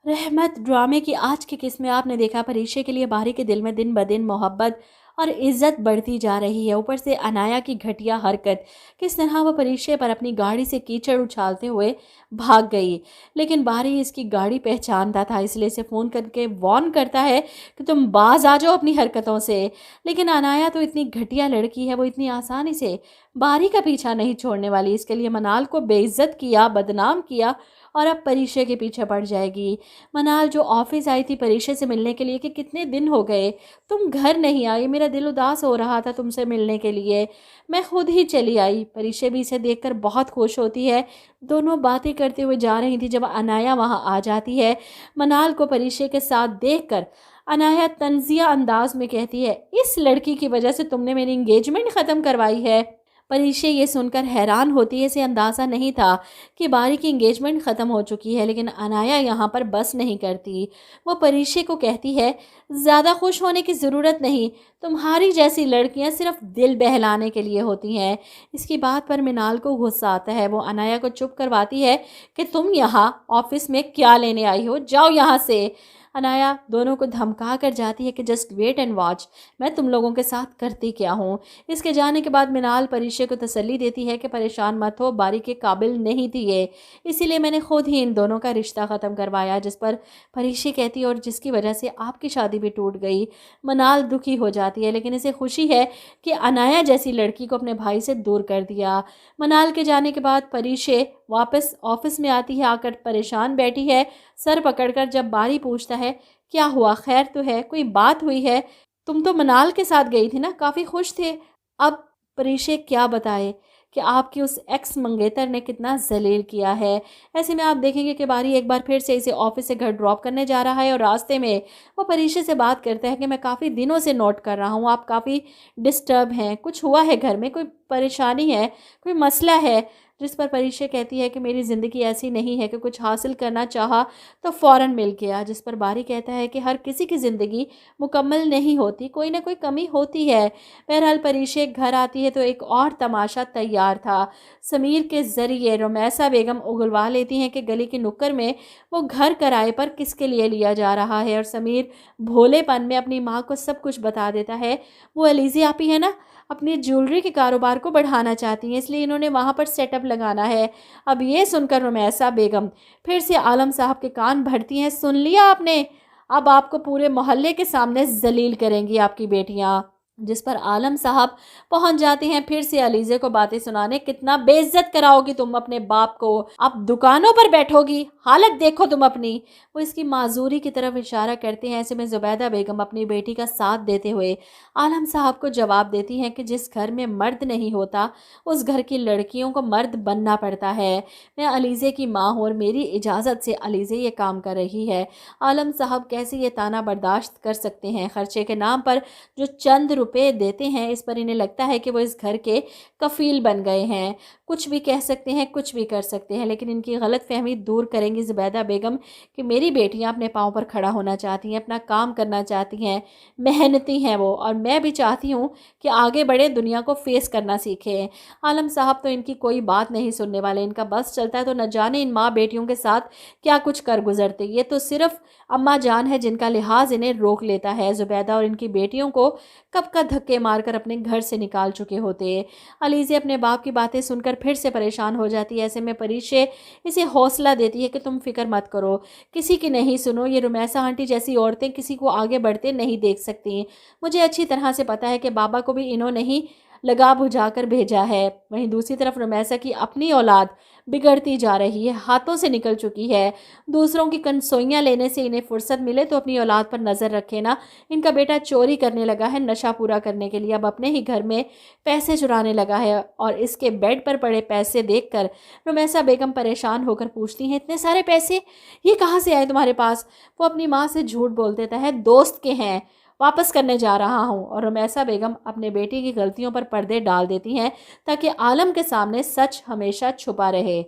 रहमत ड्रामे की आज की किस्त में आपने देखा परीक्षा के लिए बाहरी के दिल में दिन ब दिन मोहब्बत और इज्जत बढ़ती जा रही है। ऊपर से अनाया की घटिया हरकत, किस तरह वो परीक्षा पर अपनी गाड़ी से कीचड़ उछालते हुए भाग गई। लेकिन बाहरी इसकी गाड़ी पहचानता था, इसलिए इसे फ़ोन करके वार्न करता है कि तुम बाज आ जाओ अपनी हरकतों से। लेकिन अनाया तो इतनी घटिया लड़की है, वो इतनी आसानी से बाहरी का पीछा नहीं छोड़ने वाली। इसके लिए मनाल को बेइज्जत किया, बदनाम किया और अब परीक्षा के पीछे पड़ जाएगी। मनाल जो ऑफिस आई थी परीक्षा से मिलने के लिए कि कितने दिन हो गए तुम घर नहीं आई, मेरा दिल उदास हो रहा था तुमसे मिलने के लिए, मैं खुद ही चली आई। परीक्षा भी इसे देखकर बहुत खुश होती है। दोनों बातें करते हुए जा रही थी जब अनाया वहां आ जाती है। मनाल को परीक्षा के साथ देखकर अनाया तंजिया अंदाज में कहती है, इस लड़की की वजह से तुमने मेरी एंगेजमेंट ख़त्म करवाई है। परीक्षा ये सुनकर हैरान होती है, इसे अंदाज़ा नहीं था कि बारी की एंगेजमेंट ख़त्म हो चुकी है। लेकिन अनाया यहाँ पर बस नहीं करती। वो परीक्षा को कहती है, ज़्यादा खुश होने की ज़रूरत नहीं, तुम्हारी जैसी लड़कियाँ सिर्फ दिल बहलाने के लिए होती हैं। इसकी बात पर मिनाल को गुस्सा आता है। वो अनाया को चुप करवाती है कि तुम यहाँ ऑफिस में क्या लेने आई हो, जाओ यहाँ से। अनाया दोनों को धमका कर जाती है कि जस्ट वेट एंड वॉच, मैं तुम लोगों के साथ करती क्या हूँ। इसके जाने के बाद मिनाल परीक्षा को तसल्ली देती है कि परेशान मत हो, बारी के काबिल नहीं थी ये, इसीलिए मैंने खुद ही इन दोनों का रिश्ता ख़त्म करवाया। जिस पर परीक्षा कहती है, और जिसकी वजह से आपकी शादी भी टूट गई। मनाल दुखी हो जाती है, लेकिन इसे खुशी है कि अनाया जैसी लड़की को अपने भाई से दूर कर दिया। मनाल के जाने के बाद परीक्षा वापस ऑफिस में आती है, आकर परेशान बैठी है सर पकड़कर। जब बारी पूछता है, क्या हुआ, खैर तो है, कोई बात हुई है, तुम तो मनाल के साथ गई थी ना, काफ़ी खुश थे। अब परीक्षा क्या बताए कि आपकी उस एक्स मंगेतर ने कितना जलील किया है। ऐसे में आप देखेंगे कि बारी एक बार फिर से इसे ऑफिस से घर ड्रॉप करने जा रहा है और रास्ते में वो परीक्षा से बात करता है कि मैं काफ़ी दिनों से नोट कर रहा हूँ, आप काफ़ी डिस्टर्ब हैं, कुछ हुआ है घर में, कोई परेशानी है, कोई मसला है। जिस पर परीक्षा कहती है कि मेरी ज़िंदगी ऐसी नहीं है कि कुछ हासिल करना चाहा तो फ़ौरन मिल गया। जिस पर बारी कहता है कि हर किसी की ज़िंदगी मुकम्मल नहीं होती, कोई ना कोई कमी होती है। बहरहाल परीक्षा घर आती है तो एक और तमाशा तैयार था। समीर के ज़रिए रुमैसा बेगम उगलवा लेती हैं कि गली के नुक्कड़ में वो घर किराए पर किसके लिए लिया जा रहा है। और समीर भोलेपन में अपनी माँ को सब कुछ बता देता है। वो अलीज़ी आपी है ना, अपनी ज्वेलरी के कारोबार को बढ़ाना चाहती हैं, इसलिए इन्होंने वहाँ पर सेटअप लगाना है। अब ये सुनकर रुमैसा बेगम फिर से आलम साहब के कान भरती हैं, सुन लिया आपने, अब आपको पूरे मोहल्ले के सामने जलील करेंगी आपकी बेटियाँ। जिस पर आलम साहब पहुंच जाते हैं फिर से अलीज़े को बातें सुनाने, कितना बेइज्जत कराओगी तुम अपने बाप को, अब दुकानों पर बैठोगी, हालत देखो तुम अपनी। वो इसकी माजूरी की तरफ इशारा करते हैं। ऐसे में जुबैदा बेगम अपनी बेटी का साथ देते हुए आलम साहब को जवाब देती हैं कि जिस घर में मर्द नहीं होता उस घर की लड़कियों को मर्द बनना पड़ता है। मैं अलीज़े की माँ हूँ और मेरी इजाज़त से अलीज़े ये काम कर रही है। आलम साहब कैसे ये ताना बर्दाश्त कर सकते हैं। खर्चे के नाम पर जो चंद रुपए देते हैं, इस पर इन्हें लगता है कि वो इस घर के कफील बन गए हैं, कुछ भी कह सकते हैं, कुछ भी कर सकते हैं। लेकिन इनकी गलत फहमी दूर करेंगी जुबैदा बेगम कि मेरी बेटियां अपने पाँव पर खड़ा होना चाहती हैं, अपना काम करना चाहती हैं, मेहनती हैं वो, और मैं भी चाहती हूँ कि आगे बढ़े, दुनिया को फेस करना सीखें। आलम साहब तो इनकी कोई बात नहीं सुनने वाले। इनका बस चलता है तो न जाने इन माँ बेटियों के साथ क्या कुछ कर गुजरते। ये तो सिर्फ अम्मा जान है जिनका लिहाज इन्हें रोक लेता है। जुबैदा और इनकी बेटियों को कब का धक्के मारकर अपने घर से निकाल चुके होते। अलीज़े अपने बाप की बातें सुनकर फिर से परेशान हो जाती है। ऐसे में परीक्षा इसे हौसला देती है कि तुम फिक्र मत करो, किसी की नहीं सुनो, ये रुमैसा आंटी जैसी औरतें किसी को आगे बढ़ते नहीं देख सकती। मुझे अच्छी तरह से पता है कि बाबा को भी इन्होंने ही लगा बुझाकर भेजा है। वहीं दूसरी तरफ रुमैसा की अपनी औलाद बिगड़ती जा रही है, हाथों से निकल चुकी है। दूसरों की कंसोइयाँ लेने से इन्हें फुर्सत मिले तो अपनी औलाद पर नज़र रखे ना। इनका बेटा चोरी करने लगा है नशा पूरा करने के लिए, अब अपने ही घर में पैसे चुराने लगा है। और इसके बेड पर पड़े पैसे देखकर रुमैसा बेगम परेशान होकर पूछती हैं, इतने सारे पैसे ये कहाँ से आए तुम्हारे पास। वो अपनी माँ से झूठ बोल देता है, दोस्त के हैं, वापस करने जा रहा हूँ। और रुमैसा बेगम अपने बेटी की गलतियों पर पर्दे डाल देती हैं ताकि आलम के सामने सच हमेशा छुपा रहे।